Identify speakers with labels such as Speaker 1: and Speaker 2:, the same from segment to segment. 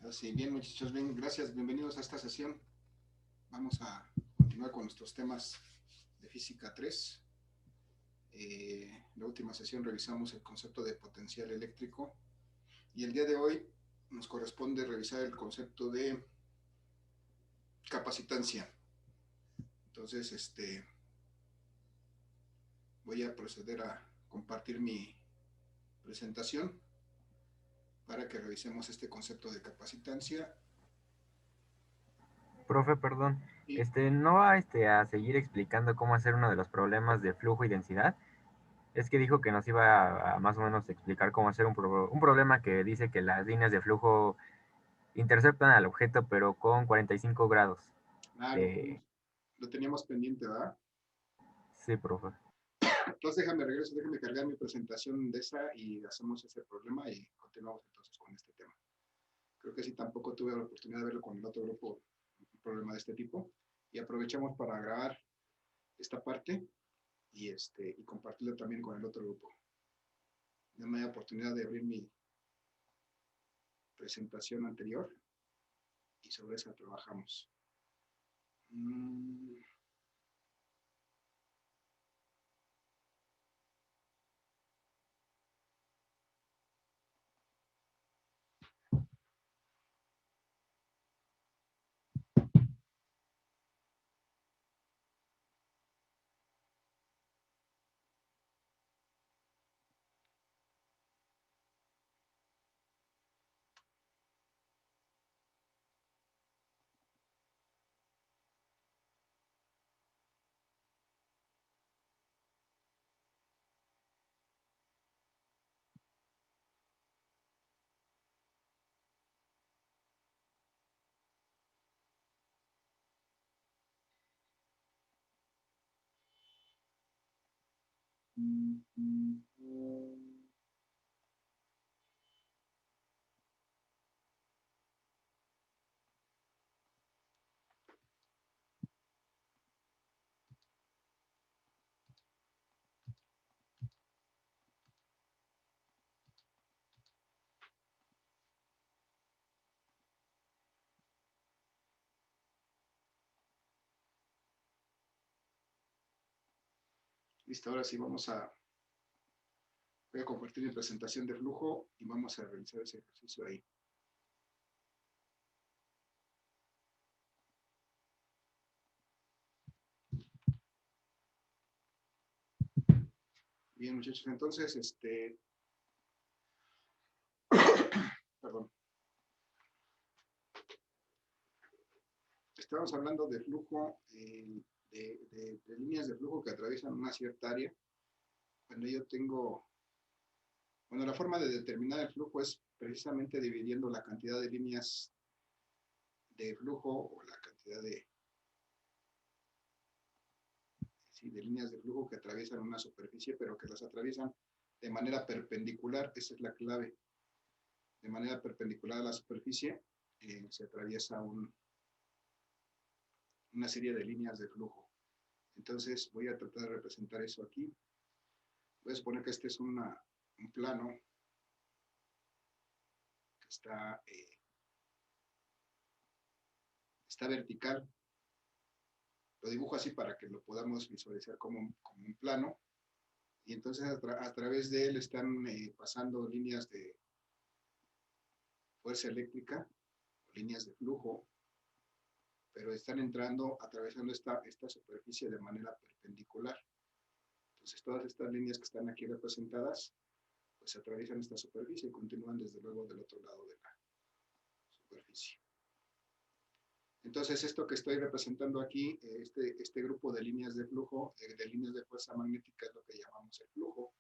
Speaker 1: Así, bien, muchachos, bien, gracias, bienvenidos a esta sesión. Vamos a continuar con nuestros temas de física 3. La última sesión revisamos el concepto de potencial eléctrico y el día de hoy nos corresponde revisar el concepto de capacitancia. Entonces, voy a proceder a compartir mi presentación para que revisemos este concepto de capacitancia.
Speaker 2: Profe, perdón,
Speaker 1: Y
Speaker 2: ¿no va a seguir explicando cómo hacer uno de los problemas de flujo y densidad? Es que dijo que nos iba a más o menos explicar cómo hacer un problema que dice que las líneas de flujo interceptan al objeto, pero con 45 grados
Speaker 1: ah,
Speaker 2: de...
Speaker 1: lo teníamos pendiente, ¿verdad?
Speaker 2: Sí, profe.
Speaker 1: Entonces déjame cargar mi presentación de esa y hacemos ese problema y continuamos entonces con este tema. Creo que sí, tampoco tuve la oportunidad de verlo con el otro grupo, un problema de este tipo. Y aprovechamos para grabar esta parte y compartirlo también con el otro grupo. No me da oportunidad de abrir mi presentación anterior y sobre esa trabajamos. Mm, Listo, ahora sí voy a compartir mi presentación de flujo y vamos a realizar ese ejercicio ahí. Bien, muchachos, entonces, perdón, estamos hablando de flujo, de líneas de flujo que atraviesan una cierta área. Cuando yo tengo, bueno, la forma de determinar el flujo es precisamente dividiendo la cantidad de líneas de flujo o la cantidad sí, de líneas de flujo que atraviesan una superficie, pero que las atraviesan de manera perpendicular. Esa es la clave. De manera perpendicular a la superficie se atraviesa una serie de líneas de flujo. Entonces voy a tratar de representar eso aquí. Voy a suponer que este es un plano que está vertical. Lo dibujo así para que lo podamos visualizar como un plano. Y entonces a través de él están pasando líneas de fuerza eléctrica, líneas de flujo, pero están entrando, atravesando esta superficie de manera perpendicular. Entonces todas estas líneas que están aquí representadas, pues atraviesan esta superficie y continúan desde luego del otro lado de la superficie. Entonces, esto que estoy representando aquí, este grupo de líneas de flujo, de líneas de fuerza magnética, es lo que llamamos el flujo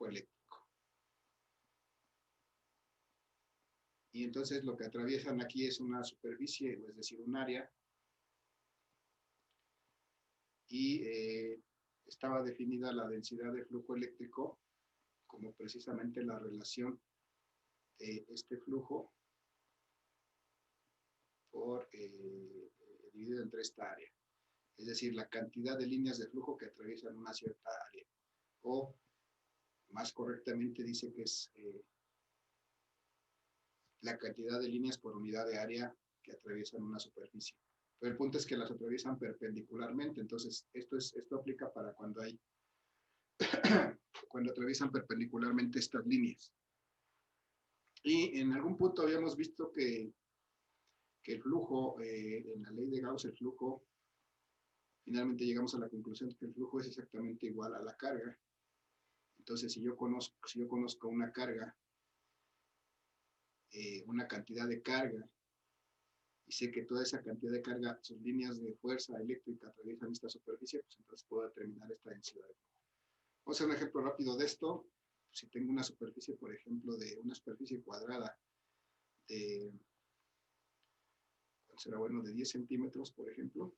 Speaker 1: eléctrico. Y entonces lo que atraviesan aquí es una superficie, es decir, un área, y estaba definida la densidad de flujo eléctrico como precisamente la relación de este flujo por dividido entre esta área. Es decir, la cantidad de líneas de flujo que atraviesan una cierta área. O más correctamente dice que es la cantidad de líneas por unidad de área que atraviesan una superficie. Pero el punto es que las atraviesan perpendicularmente, entonces esto aplica para cuando cuando atraviesan perpendicularmente estas líneas. Y en algún punto habíamos visto que el flujo, en la ley de Gauss, el flujo, finalmente llegamos a la conclusión de que el flujo es exactamente igual a la carga. Entonces, si yo conozco una carga, una cantidad de carga, y sé que toda esa cantidad de carga, sus líneas de fuerza eléctrica atraviesan esta superficie, pues entonces puedo determinar esta densidad de flujo. Vamos a hacer un ejemplo rápido de esto. Si tengo una superficie, por ejemplo, de una superficie cuadrada de, ¿cuál será bueno? De 10 centímetros, por ejemplo.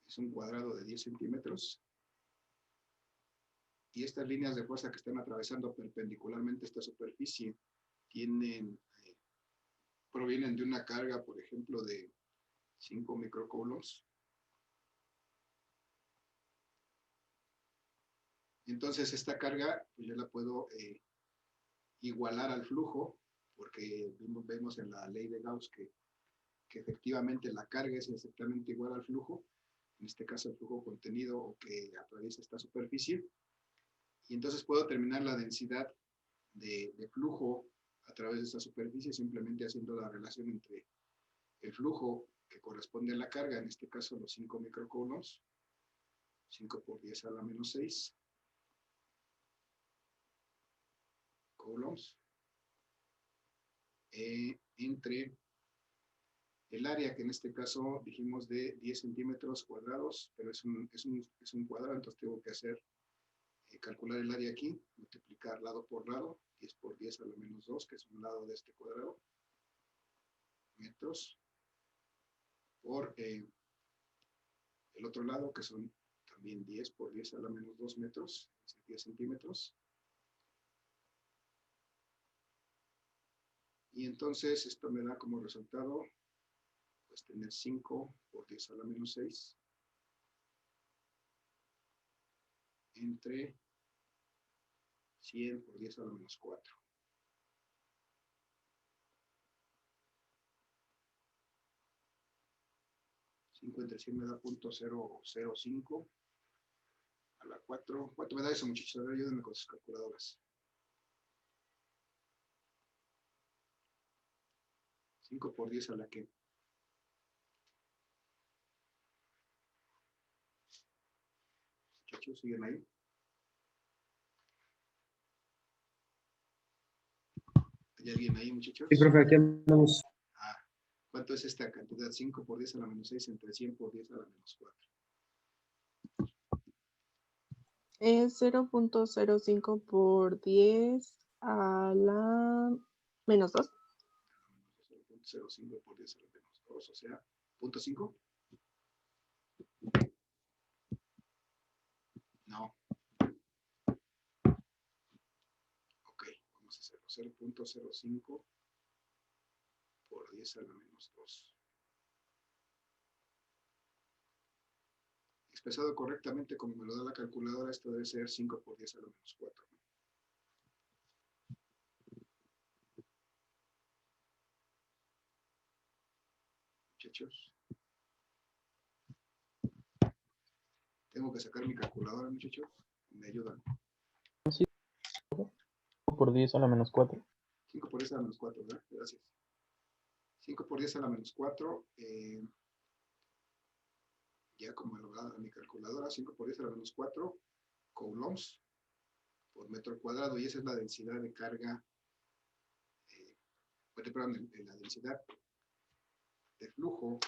Speaker 1: Es un cuadrado de 10 centímetros. Y estas líneas de fuerza que están atravesando perpendicularmente esta superficie provienen de una carga, por ejemplo, de 5 microcoulombs. Entonces esta carga pues yo la puedo igualar al flujo, porque vemos en la ley de Gauss que efectivamente la carga es exactamente igual al flujo, en este caso el flujo contenido o que atraviesa esta superficie, y entonces puedo determinar la densidad de flujo a través de esta superficie simplemente haciendo la relación entre el flujo que corresponde a la carga, en este caso los 5 microcoulombs, 5 por 10 a la menos 6 coulombs, entre el área, que en este caso dijimos de 10 centímetros cuadrados, pero es un cuadrado, entonces tengo que hacer, calcular el área aquí, multiplicar lado por lado, 10 por 10 a la menos 2, que es un lado de este cuadrado, metros, por el otro lado, que son también 10 por 10 a la menos 2 metros, 10 centímetros. Y entonces esto me da como resultado, pues tener 5 por 10 a la menos 6 entre 100 por 10 a la menos 4. 5 entre 100 me da 0.005 a la 4. ¿Cuánto me da eso, muchachos? A ver, ayúdenme con sus calculadoras. 5 por 10 a la que. Muchachos, ¿siguen ahí? ¿Hay alguien ahí, muchachos?
Speaker 3: Sí, profe, aquí andamos.
Speaker 1: Ah, ¿cuánto es esta cantidad? 5 por 10 a la menos 6 entre 100 por 10 a la menos 4.
Speaker 4: Es 0.05 por 10 a la menos 2.
Speaker 1: 0.05 por 10 a la menos 2, o sea, 0.5. No. Ok, vamos a hacerlo. 0.05 por 10 a la menos 2. Expresado correctamente como me lo da la calculadora, esto debe ser 5 por 10 a la menos 4. Muchachos. Tengo que sacar mi calculadora, muchachos. ¿Me ayudan?
Speaker 3: Por 10 a la menos 4.
Speaker 1: 5 por 10 a la menos 4, ¿verdad? Gracias. 5 por 10 a la menos 4. Ya como lo da mi calculadora, 5 por 10 a la menos 4 coulombs por metro cuadrado. Y esa es la densidad de carga, perdón, la densidad de flujo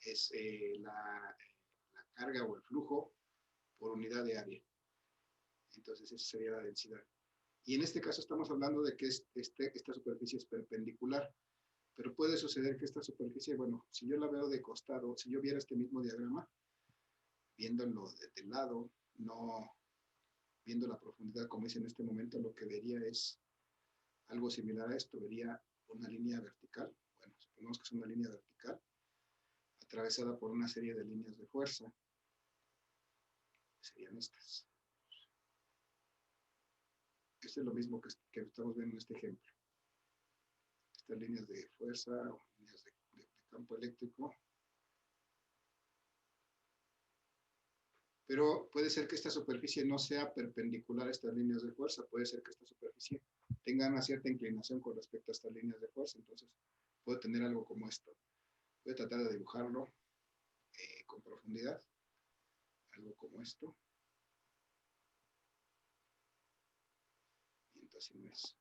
Speaker 1: es la carga o el flujo por unidad de área. Entonces esa sería la densidad. Y en este caso estamos hablando de que esta superficie es perpendicular, pero puede suceder que esta superficie, bueno, si yo la veo de costado, si yo viera este mismo diagrama, viéndolo desde el lado, no viendo la profundidad como es en este momento, lo que vería es algo similar a esto, vería una línea vertical, bueno, supongamos que es una línea vertical, atravesada por una serie de líneas de fuerza, serían estas. Esta Esto es lo mismo que estamos viendo en este ejemplo. Estas líneas de fuerza o líneas de campo eléctrico. Pero puede ser que esta superficie no sea perpendicular a estas líneas de fuerza. Puede ser que esta superficie tenga una cierta inclinación con respecto a estas líneas de fuerza. Entonces, puede tener algo como esto. Voy a tratar de dibujarlo con profundidad. Algo como esto. Y entonces no es.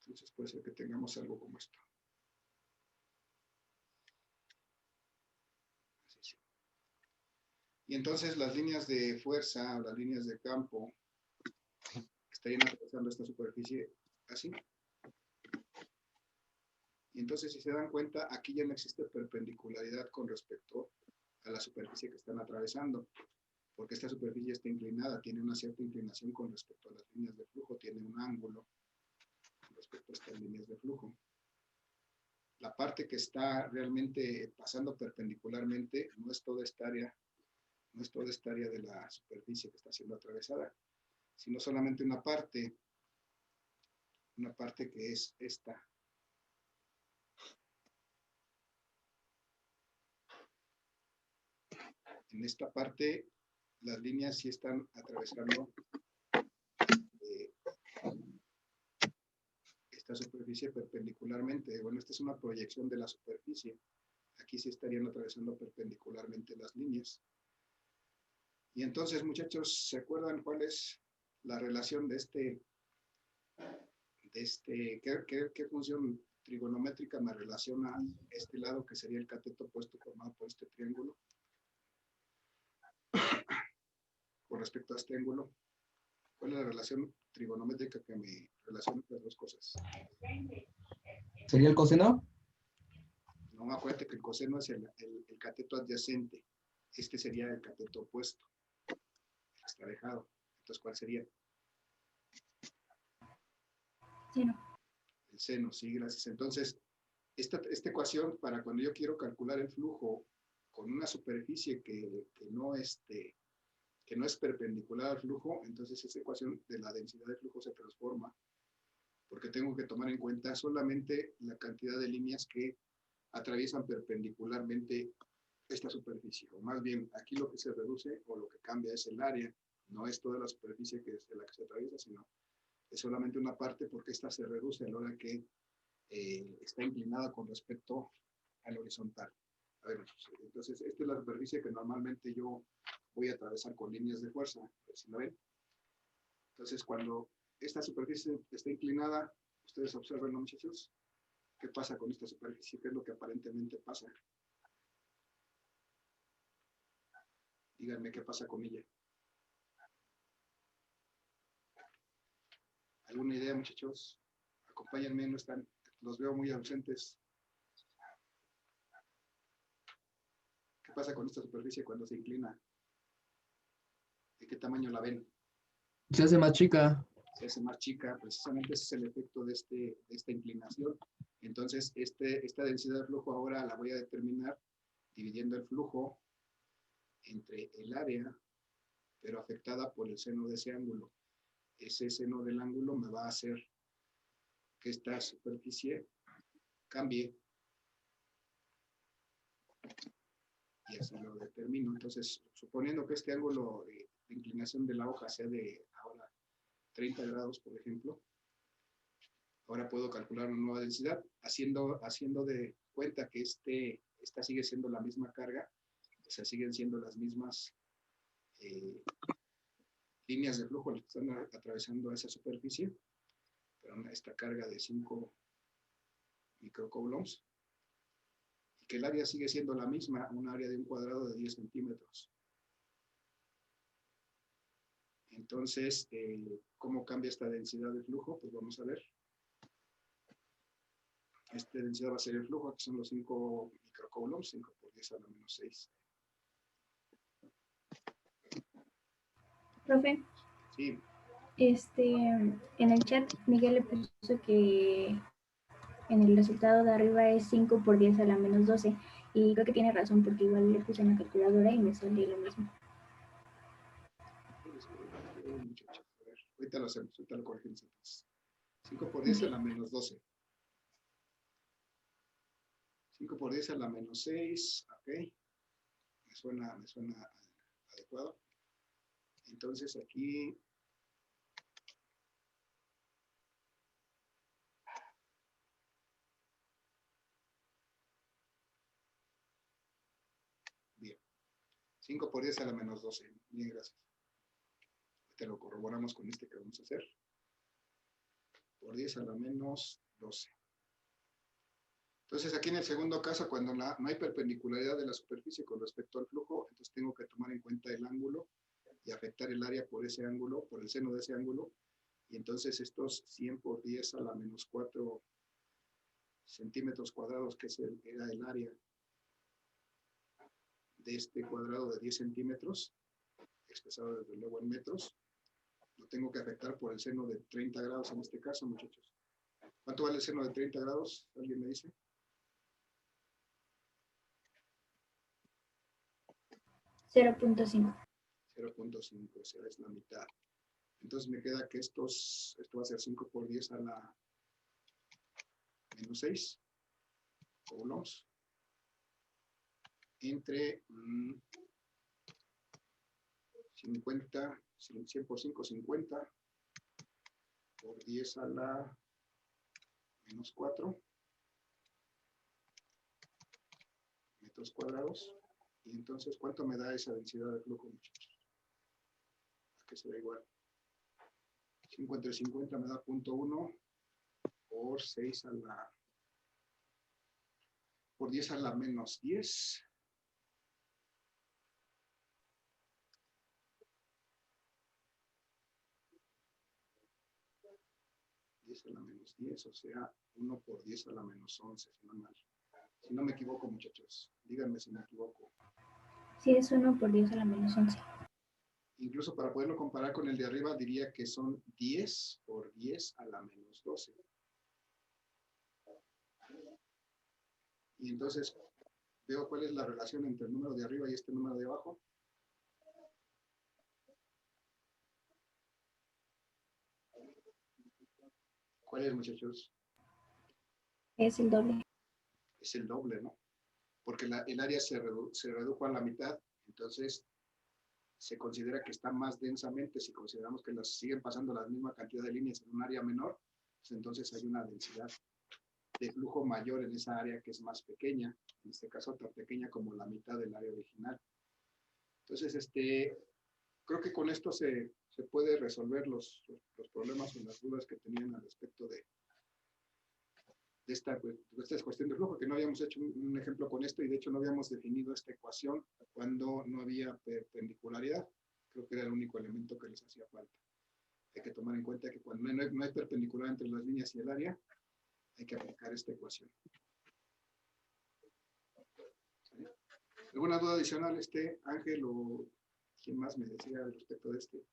Speaker 1: Entonces puede ser que tengamos algo como esto. Así sí. Y entonces las líneas de fuerza o las líneas de campo estarían atravesando esta superficie así. Y entonces, si se dan cuenta, aquí ya no existe perpendicularidad con respecto a la superficie que están atravesando, porque esta superficie está inclinada, tiene una cierta inclinación con respecto a las líneas de flujo, tiene un ángulo con respecto a estas líneas de flujo. La parte que está realmente pasando perpendicularmente no es toda esta área, no es toda esta área de la superficie que está siendo atravesada, sino solamente una parte que es esta. En esta parte, las líneas sí están atravesando esta superficie perpendicularmente. Bueno, esta es una proyección de la superficie. Aquí sí estarían atravesando perpendicularmente las líneas. Y entonces, muchachos, ¿se acuerdan cuál es la relación de qué función trigonométrica me relaciona este lado, que sería el cateto opuesto formado por este triángulo, con respecto a este ángulo? ¿Cuál es la relación trigonométrica que me relaciona las dos cosas?
Speaker 5: ¿Sería el coseno?
Speaker 1: No, acuérdate que el coseno es el cateto adyacente. Este sería el cateto opuesto. Está dejado. Entonces, ¿cuál sería?
Speaker 6: Seno.
Speaker 1: El seno, sí, gracias. Entonces, esta ecuación, para cuando yo quiero calcular el flujo con una superficie que no es perpendicular al flujo, entonces esa ecuación de la densidad de flujo se transforma, porque tengo que tomar en cuenta solamente la cantidad de líneas que atraviesan perpendicularmente esta superficie. O más bien, aquí lo que se reduce o lo que cambia es el área, no es toda la superficie que es de la que se atraviesa, sino es solamente una parte, porque esta se reduce a la hora que está inclinada con respecto al horizontal. A ver, entonces, esta es la superficie que normalmente yo voy a atravesar con líneas de fuerza, a ver si lo ven. Entonces, cuando esta superficie está inclinada, ustedes observen, ¿no, muchachos? ¿Qué pasa con esta superficie? ¿Qué es lo que aparentemente pasa? Díganme qué pasa con ella. ¿Alguna idea, muchachos? Acompáñenme, no están, los veo muy ausentes. ¿Qué pasa con esta superficie cuando se inclina? ¿De qué tamaño la ven?
Speaker 5: Se hace más chica.
Speaker 1: Se hace más chica. Precisamente ese es el efecto de esta inclinación. Entonces, esta densidad de flujo ahora la voy a determinar dividiendo el flujo entre el área, pero afectada por el seno de ese ángulo. Ese seno del ángulo me va a hacer que esta superficie cambie. Y así lo determino. Entonces, suponiendo que este ángulo de inclinación de la hoja sea de ahora 30 grados, por ejemplo, ahora puedo calcular una nueva densidad, haciendo de cuenta que esta sigue siendo la misma carga, o sea, siguen siendo las mismas líneas de flujo las que están atravesando esa superficie, pero esta carga de 5 microcoulombs, y que el área sigue siendo la misma, un área de un cuadrado de 10 centímetros. Entonces, ¿cómo cambia esta densidad de flujo? Pues vamos a ver. Esta densidad va a ser el flujo, que son los 5 microcoulombs, 5 por 10 a la menos 6.
Speaker 6: Profe,
Speaker 1: Sí.
Speaker 6: En el chat Miguel le puso que en el resultado de arriba es 5 por 10 a la menos 12 y creo que tiene razón porque igual le puse en la calculadora y me sale lo mismo.
Speaker 1: Muchachos, a ver, ahorita lo hacemos, ahorita lo corregimos entonces. 5 por 10 a la menos 12. 5 por 10 a la menos 6, ok. Me suena adecuado. Entonces aquí bien. 5 por 10 a la menos 12. Bien, gracias. Te lo corroboramos con este que vamos a hacer. Por 10 a la menos 12. Entonces aquí en el segundo caso, cuando no hay perpendicularidad de la superficie con respecto al flujo, entonces tengo que tomar en cuenta el ángulo y afectar el área por ese ángulo, por el seno de ese ángulo. Y entonces estos 100 por 10 a la menos 4 centímetros cuadrados, que era el área de este cuadrado de 10 centímetros, expresado desde luego en metros, lo tengo que afectar por el seno de 30 grados en este caso, muchachos. ¿Cuánto vale el seno de 30 grados? ¿Alguien me dice?
Speaker 6: 0.5.
Speaker 1: 0.5, o sea, es la mitad. Entonces me queda que esto va a ser 5 por 10 a la menos 6 coulombs entre 50, 100 por 5, 50 por 10 a la menos 4 metros cuadrados. Y entonces, ¿cuánto me da esa densidad de flujo, muchachos? ¿A qué se da igual? 5 entre 50 me da 0.1 por 6 a la... por 10 a la menos 10. A la menos 10, o sea, 1 por 10 a la menos 11, si no me equivoco, muchachos. Díganme si me equivoco.
Speaker 6: Sí, es 1 por 10 a la menos 11.
Speaker 1: Incluso para poderlo comparar con el de arriba, diría que son 10 por 10 a la menos 12. Y entonces, veo cuál es la relación entre el número de arriba y este número de abajo. ¿Cuál es, muchachos?
Speaker 6: Es el doble.
Speaker 1: Es el doble, ¿no? Porque el área se redujo a la mitad, entonces se considera que está más densamente. Si consideramos que las siguen pasando la misma cantidad de líneas en un área menor, pues entonces hay una densidad de flujo mayor en esa área que es más pequeña, en este caso tan pequeña como la mitad del área original. Entonces, creo que con esto se puede resolver los problemas o las dudas que tenían al respecto de esta cuestión de flujo, que no habíamos hecho un ejemplo con esto y de hecho no habíamos definido esta ecuación cuando no había perpendicularidad. Creo que era el único elemento que les hacía falta. Hay que tomar en cuenta que cuando no hay perpendicular entre las líneas y el área, hay que aplicar esta ecuación. ¿Sí? ¿Alguna duda adicional, Ángel, o quién más me decía al respecto de este?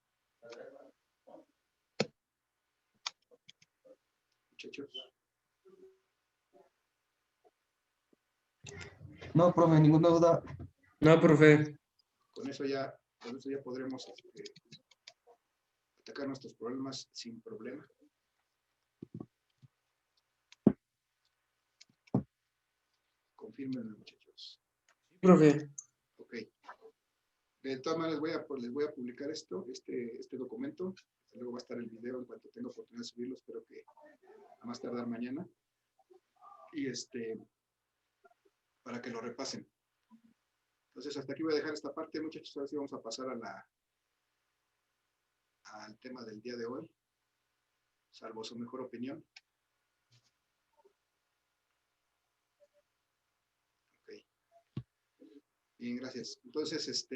Speaker 1: Muchachos.
Speaker 5: No, profe, ninguna duda.
Speaker 7: No, profe.
Speaker 1: Con eso ya podremos atacar nuestros problemas sin problema. Confírmenme, muchachos.
Speaker 7: Sí, profe.
Speaker 1: Ok. De todas maneras, les voy a publicar este documento. Luego va a estar el video en cuanto tenga oportunidad de subirlo. Espero que a más tardar mañana. Y para que lo repasen. Entonces, hasta aquí voy a dejar esta parte, muchachos. Ahora sí vamos a pasar al tema del día de hoy. Salvo su mejor opinión. Ok. Bien, gracias. Entonces,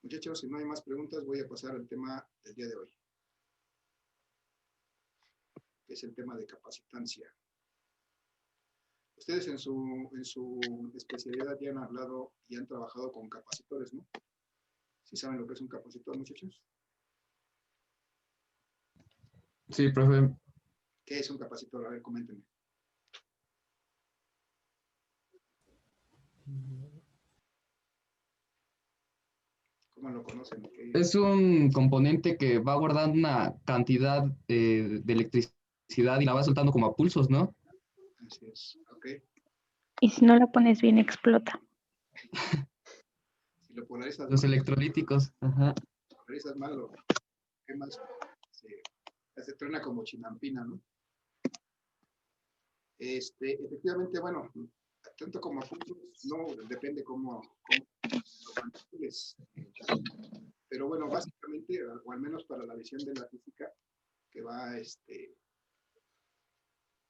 Speaker 1: muchachos, si no hay más preguntas, voy a pasar al tema del día de hoy, que es el tema de capacitancia. Ustedes en su especialidad ya han hablado y han trabajado con capacitores, ¿no? ¿Sí saben lo que es un capacitor, muchachos?
Speaker 5: Sí, profe.
Speaker 1: ¿Qué es un capacitor? A ver, coméntenme. ¿Cómo lo conocen?
Speaker 5: Es un componente que va guardando una cantidad de electricidad y la va soltando como a pulsos, ¿no?
Speaker 1: Así es, ok.
Speaker 8: Y si no la pones bien, explota.
Speaker 1: Si lo polarizas
Speaker 5: Los
Speaker 1: mal,
Speaker 5: electrolíticos. Ajá.
Speaker 1: polarizas mal, lo quemas, se truena como chinampina, ¿no? Efectivamente, bueno, tanto como puntos, no, depende cómo lo manipules. Pero bueno, básicamente, o al menos para la visión de la física, que va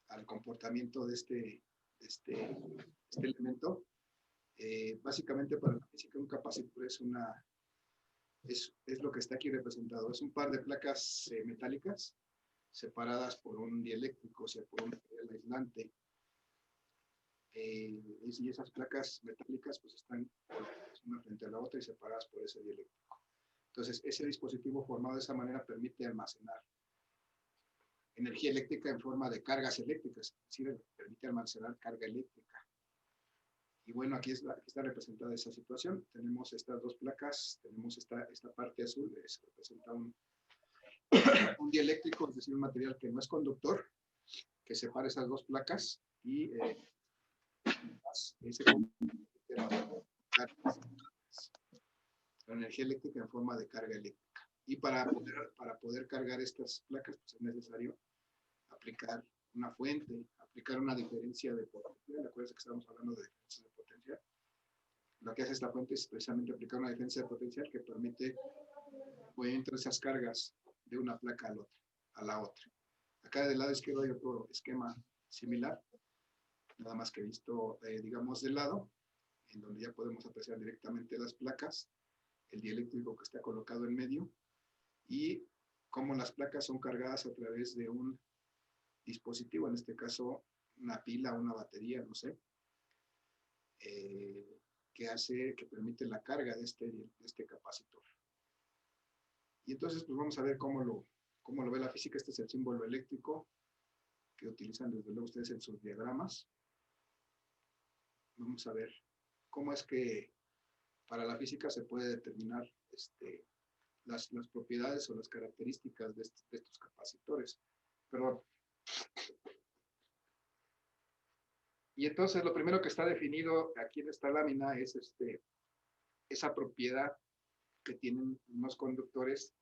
Speaker 1: al comportamiento de este elemento, básicamente para la física un capacitor es lo que está aquí representado. Es un par de placas metálicas separadas por un dieléctrico, o sea, por un material aislante. Y esas placas metálicas pues están una frente a la otra y separadas por ese dieléctrico. Entonces, ese dispositivo formado de esa manera permite almacenar energía eléctrica en forma de cargas eléctricas, es decir, permite almacenar carga eléctrica. Y bueno, aquí está representada esa situación. Tenemos estas dos placas, tenemos esta parte azul, representa un dieléctrico, es decir, un material que no es conductor, que separa esas dos placas y ese la energía eléctrica en forma de carga eléctrica. Y para poder cargar estas placas, pues es necesario aplicar una fuente, aplicar una diferencia de potencial. Acuérdense que estamos hablando de diferencias de potencial. Lo que hace esta fuente es precisamente aplicar una diferencia de potencial que permite movimiento de esas cargas de una placa a la otra. Acá del lado izquierdo hay otro esquema similar, nada más que visto, digamos, de lado, en donde ya podemos apreciar directamente las placas, el dieléctrico que está colocado en medio y cómo las placas son cargadas a través de un dispositivo, en este caso una pila, una batería, no sé, que permite la carga de este capacitor. Y entonces, pues vamos a ver cómo lo ve la física. Este es el símbolo eléctrico que utilizan desde luego ustedes en sus diagramas. Vamos a ver cómo es que para la física se puede determinar las propiedades o las características de estos capacitores. Perdón. Y entonces lo primero que está definido aquí en esta lámina es esa propiedad que tienen unos conductores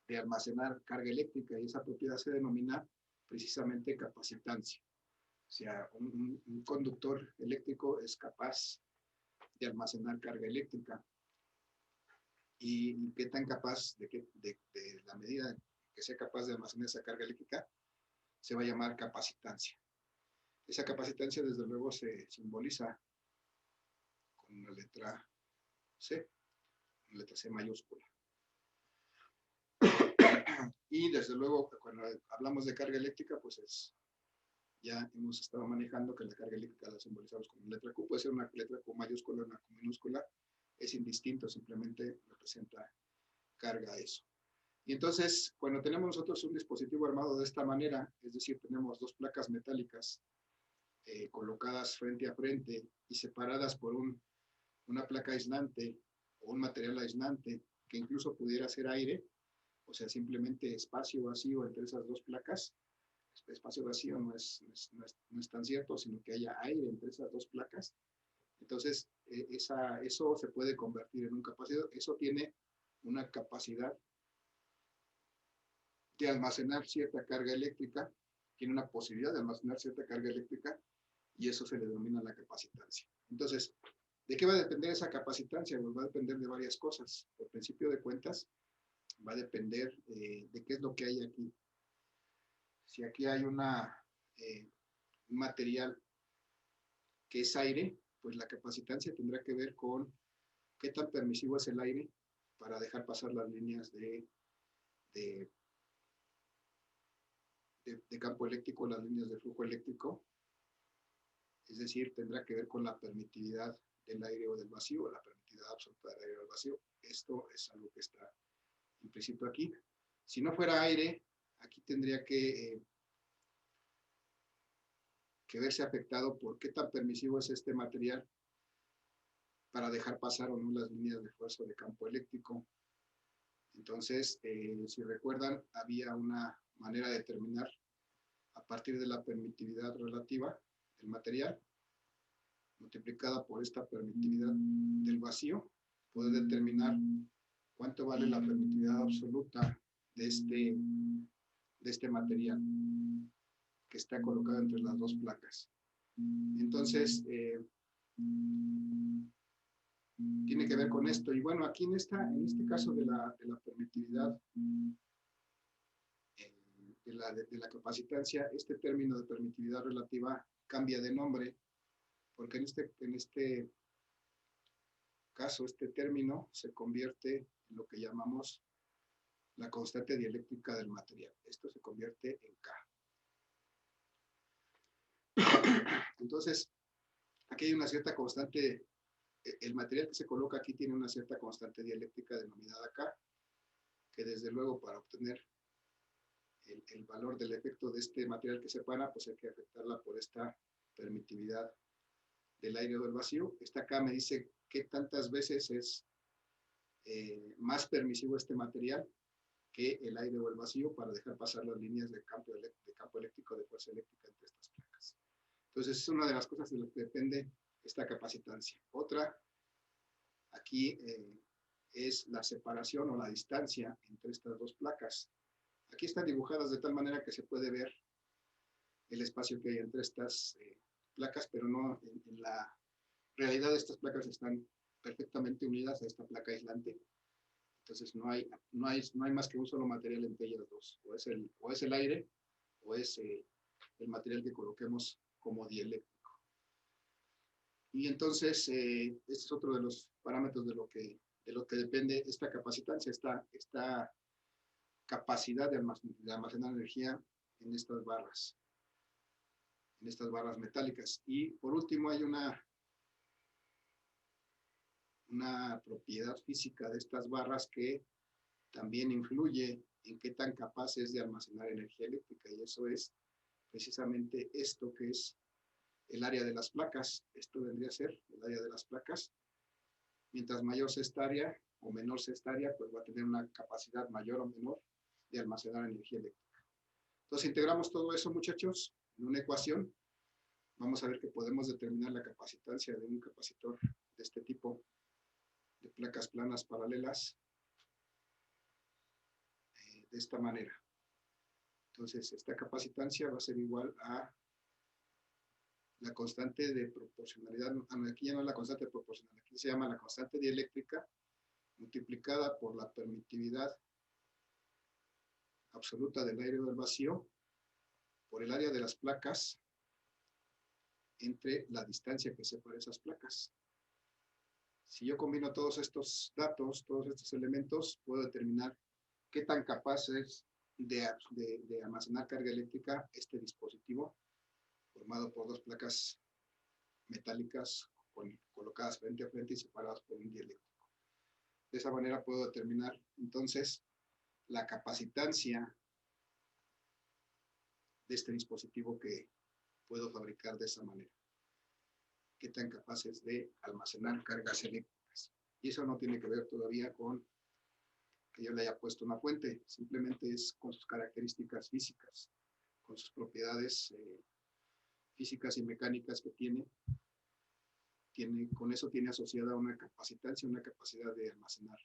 Speaker 1: de almacenar carga eléctrica, y esa propiedad se denomina precisamente capacitancia. O sea, un conductor eléctrico es capaz de almacenar carga eléctrica. ¿Y qué tan capaz, de la medida que sea capaz de almacenar esa carga eléctrica, se va a llamar capacitancia? Esa capacitancia, desde luego, se simboliza con una letra C, una letra C mayúscula. Y desde luego, cuando hablamos de carga eléctrica, pues ya hemos estado manejando que la carga eléctrica la simbolizamos con una letra Q, puede ser una letra Q mayúscula o una Q minúscula, es indistinto, simplemente representa carga a eso. Y entonces, cuando tenemos nosotros un dispositivo armado de esta manera, es decir, tenemos dos placas metálicas colocadas frente a frente y separadas por una placa aislante o un material aislante que incluso pudiera ser aire, o sea, simplemente espacio vacío entre esas dos placas. Espacio vacío no es tan cierto, sino que haya aire entre esas dos placas. Entonces, eso se puede convertir en un capacitor. Eso tiene una capacidad de almacenar cierta carga eléctrica, tiene una posibilidad de almacenar cierta carga eléctrica, y eso se le denomina la capacitancia. Entonces, ¿de qué va a depender esa capacitancia? Pues va a depender de varias cosas. Por principio de cuentas, va a depender de qué es lo que hay aquí. Si aquí hay un material que es aire, pues la capacitancia tendrá que ver con qué tan permisivo es el aire para dejar pasar las líneas de campo eléctrico, las líneas de flujo eléctrico. Es decir, tendrá que ver con la permitividad del aire o del vacío, la permitividad absoluta del aire o del vacío. Esto es algo que está implícito aquí. Si no fuera aire, aquí tendría que verse afectado por qué tan permisivo es este material para dejar pasar o no las líneas de fuerza de campo eléctrico. Entonces, si recuerdan, había una manera de determinar a partir de la permitividad relativa del material, multiplicada por esta permitividad del vacío, poder determinar cuánto vale la permitividad absoluta de este material que está colocado entre las dos placas. Entonces, tiene que ver con esto. Y bueno, aquí en este caso de la permitividad, de la capacitancia, este término de permitividad relativa cambia de nombre, porque en este caso, este término se convierte en lo que llamamos la constante dieléctrica del material. Esto se convierte en K. Entonces, aquí hay una cierta constante, el material que se coloca aquí tiene una cierta constante dieléctrica denominada K, que desde luego para obtener el valor del efecto de este material que separa, pues hay que afectarla por esta permitividad del aire o del vacío. Esta K me dice qué tantas veces es más permisivo este material que el aire o el vacío para dejar pasar las líneas de campo eléctrico, de fuerza eléctrica entre estas placas. Entonces, es una de las cosas de las que depende esta capacitancia. Otra, aquí es la separación o la distancia entre estas dos placas. Aquí están dibujadas de tal manera que se puede ver el espacio que hay entre estas placas, pero no en la realidad. Estas placas están perfectamente unidas a esta placa aislante. Entonces no hay más que un solo material entre ellas dos. O es el aire o es el material que coloquemos como dieléctrico. Y entonces este es otro de los parámetros de lo que depende esta capacitancia, esta capacidad de almacenar energía en estas barras metálicas. Y por último hay una propiedad física de estas barras que también influye en qué tan capaz es de almacenar energía eléctrica, y eso es precisamente esto que es el área de las placas. Esto vendría a ser el área de las placas. Mientras mayor sea esta área o menor sea esta área, pues va a tener una capacidad mayor o menor de almacenar energía eléctrica. Entonces integramos todo eso, muchachos, en una ecuación. Vamos a ver que podemos determinar la capacitancia de un capacitor de este tipo, de placas planas paralelas, de esta manera. Entonces, esta capacitancia va a ser igual a la constante de proporcionalidad. Aquí ya no es la constante de proporcionalidad, aquí se llama la constante dieléctrica multiplicada por la permitividad absoluta del aire o del vacío por el área de las placas entre la distancia que separa esas placas. Si yo combino todos estos datos, todos estos elementos, puedo determinar qué tan capaz es de almacenar carga eléctrica este dispositivo formado por dos placas metálicas colocadas frente a frente y separadas por un dieléctrico. De esa manera puedo determinar entonces la capacitancia de este dispositivo que puedo fabricar de esa manera. Qué tan capaces de almacenar cargas eléctricas. Y eso no tiene que ver todavía con que yo le haya puesto una fuente, simplemente es con sus características físicas, con sus propiedades físicas y mecánicas que tiene, con eso tiene asociada una capacitancia, una capacidad de almacenar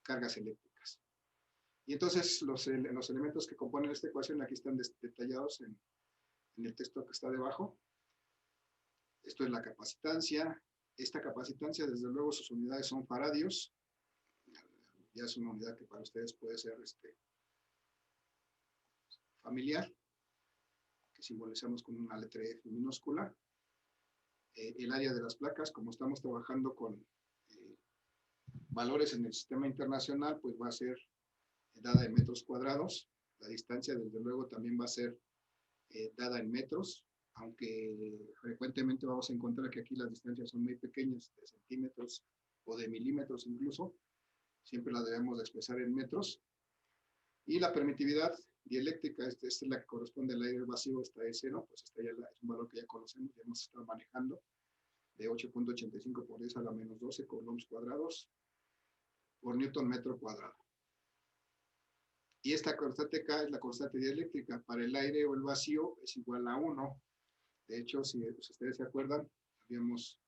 Speaker 1: cargas eléctricas. Y entonces los elementos que componen esta ecuación aquí están detallados en el texto que está debajo. Esto es la capacitancia. Esta capacitancia, desde luego, sus unidades son faradios. Ya es una unidad que para ustedes puede ser familiar, que simbolizamos con una letra F minúscula. El área de las placas, como estamos trabajando con valores en el sistema internacional, pues va a ser dada en metros cuadrados. La distancia, desde luego, también va a ser dada en metros, aunque frecuentemente vamos a encontrar que aquí las distancias son muy pequeñas, de centímetros o de milímetros incluso. Siempre la debemos de expresar en metros. Y la permitividad dieléctrica, esta es la que corresponde al aire vacío, esta es 0, pues esta ya es un valor que ya conocemos, ya hemos estado manejando, de 8.85 por 10 a la menos 12 coulombs cuadrados por Newton metro cuadrado. Y esta constante K es la constante dieléctrica. Para el aire o el vacío es igual a 1. De hecho, si ustedes se acuerdan, habíamos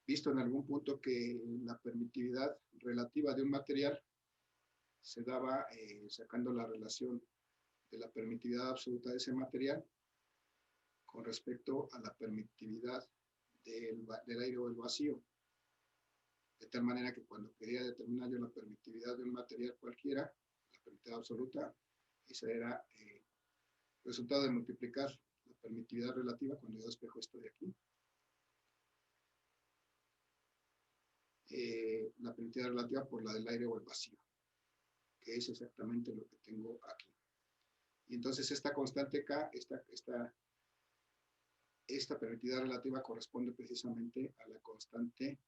Speaker 1: visto en algún punto que la permitividad relativa de un material se daba sacando la relación de la permitividad absoluta de ese material con respecto a la permitividad del aire o el vacío. De tal manera que cuando quería determinar yo la permitividad de un material cualquiera, la permitividad absoluta, ese era el resultado de multiplicar la permitividad relativa cuando yo despejo esto de aquí. La permitividad relativa por la del aire o el vacío, que es exactamente lo que tengo aquí. Y entonces esta constante K, esta permitividad relativa corresponde precisamente a la constante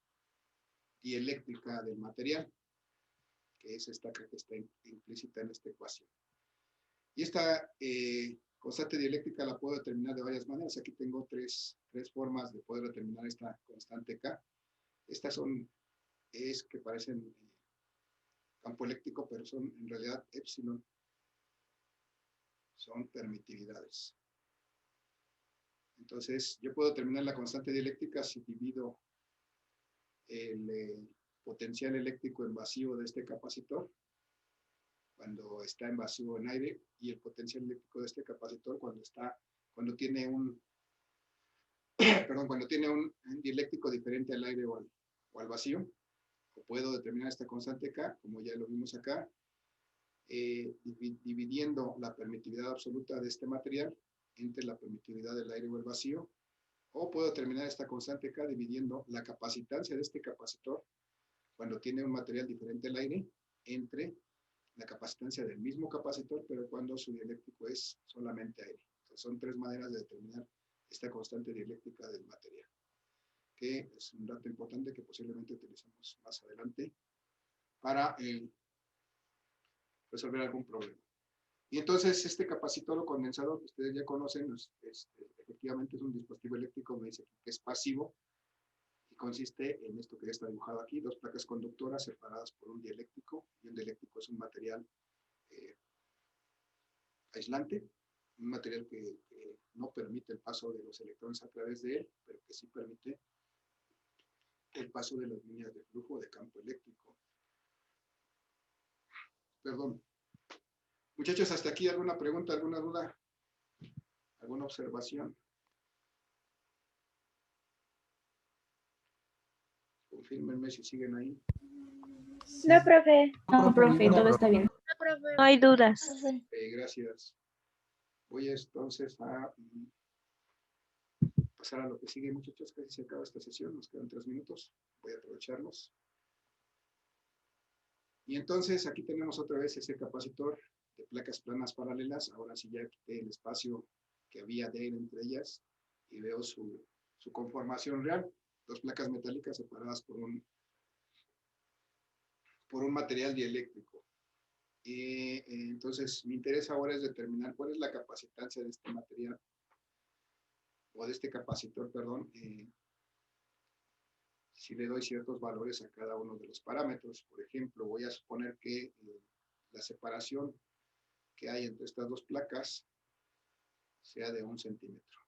Speaker 1: dieléctrica del material, que es esta que está implícita en esta ecuación. Y esta constante dieléctrica la puedo determinar de varias maneras. Aquí tengo tres formas de poder determinar esta constante K. Estas es que parecen campo eléctrico, pero son en realidad epsilon. Son permitividades. Entonces, yo puedo determinar la constante dieléctrica si divido el potencial eléctrico en vacío de este capacitor, cuando está en vacío en aire, y el potencial eléctrico de este capacitor cuando tiene un dieléctrico diferente al aire o al vacío. O puedo determinar esta constante K, como ya lo vimos acá, dividiendo la permitividad absoluta de este material entre la permitividad del aire o el vacío, o puedo determinar esta constante K dividiendo la capacitancia de este capacitor cuando tiene un material diferente al aire entre la capacitancia del mismo capacitor, pero cuando su dieléctrico es solamente aire. Entonces son tres maneras de determinar esta constante dieléctrica del material, que es un dato importante que posiblemente utilizamos más adelante para resolver algún problema. Y entonces este capacitor o condensador que ustedes ya conocen, efectivamente es un dispositivo eléctrico, me dice que es pasivo, y consiste en esto que ya está dibujado aquí, dos placas conductoras separadas por un dieléctrico, y un dieléctrico es un material aislante, un material que no permite el paso de los electrones a través de él, pero que sí permite el paso de las líneas de flujo de campo eléctrico. Perdón. Muchachos, hasta aquí, ¿alguna pregunta, alguna duda? ¿Alguna observación? Confírmenme si siguen ahí.
Speaker 8: No, profe.
Speaker 6: No, profe, todo está bien.
Speaker 8: No hay dudas.
Speaker 1: Gracias. Voy entonces a pasar a lo que sigue, muchachos. Casi se acaba esta sesión, nos quedan 3 minutos. Voy a aprovecharlos. Y entonces aquí tenemos otra vez ese capacitor de placas planas paralelas. Ahora sí ya quité el espacio que había de aire entre ellas y veo su conformación real. Dos placas metálicas separadas por un material dieléctrico. Entonces, mi interés ahora es determinar cuál es la capacitancia de este material, o de este capacitor, perdón, si le doy ciertos valores a cada uno de los parámetros. Por ejemplo, voy a suponer que la separación que hay entre estas dos placas sea de 1 centímetro.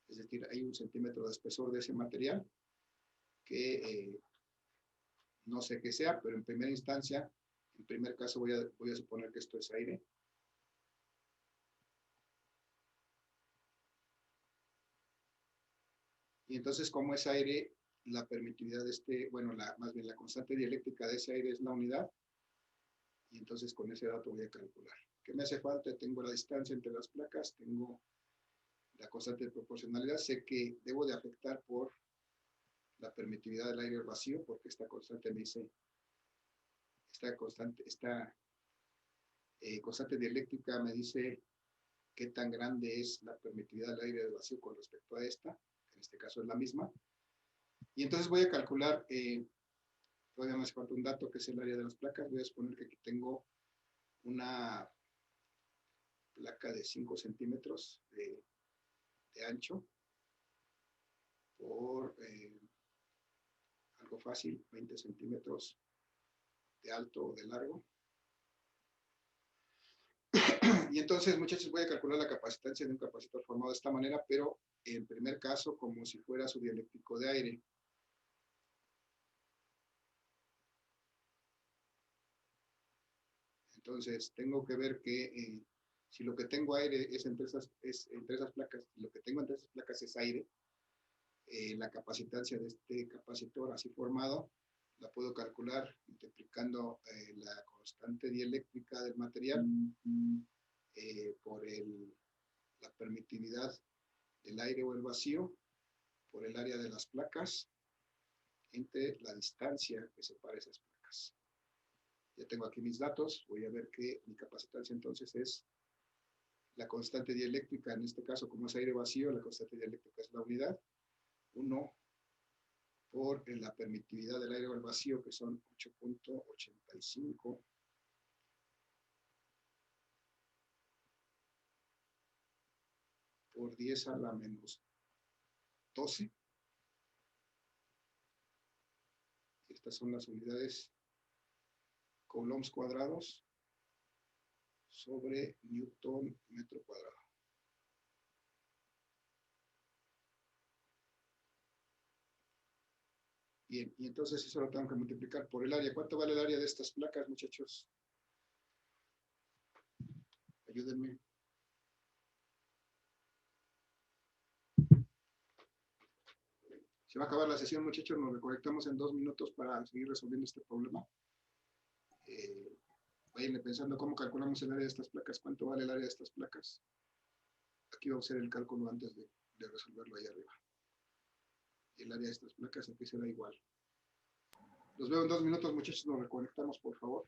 Speaker 1: Es decir, hay 1 centímetro de espesor de ese material que no sé qué sea, pero en primera instancia, en primer caso voy a suponer que esto es aire. Y entonces, como es aire, la permitividad de más bien la constante dieléctrica de ese aire es la unidad. Y entonces con ese dato voy a calcular. ¿Qué me hace falta? Tengo la distancia entre las placas, tengo la constante de proporcionalidad, sé que debo de afectar por la permitividad del aire al vacío, porque esta constante me dice, esta constante dieléctrica me dice qué tan grande es la permitividad del aire al vacío con respecto a esta, que en este caso es la misma. Y entonces voy a calcular Todavía me hace falta un dato que es el área de las placas. Voy a suponer que aquí tengo una placa de 5 centímetros de ancho por algo fácil, 20 centímetros de alto o de largo. Y entonces, muchachos, voy a calcular la capacitancia de un capacitor formado de esta manera, pero en primer caso como si fuera su dieléctrico de aire. Entonces, tengo que ver que si lo que tengo aire es entre esas placas, y lo que tengo entre esas placas es aire, la capacitancia de este capacitor así formado la puedo calcular multiplicando la constante dieléctrica del material por la permitividad del aire o el vacío, por el área de las placas, entre la distancia que separa esas placas. Ya tengo aquí mis datos, voy a ver que mi capacitancia entonces es la constante dieléctrica, en este caso como es aire vacío, la constante dieléctrica es la unidad, 1 por la permitividad del aire o el vacío, que son 8.85 por 10 a la menos 12. Y estas son las unidades coulombs cuadrados sobre Newton metro cuadrado. Bien, y entonces eso lo tengo que multiplicar por el área. ¿Cuánto vale el área de estas placas, muchachos? Ayúdenme. Se va a acabar la sesión, muchachos. Nos reconectamos en 2 minutos para seguir resolviendo este problema. Vayan pensando cómo calculamos el área de estas placas. ¿Cuánto vale el área de estas placas? Aquí vamos a hacer el cálculo antes de resolverlo ahí arriba. Y el área de estas placas aquí será igual. Los veo en 2 minutos, muchachos. Nos reconectamos, por favor.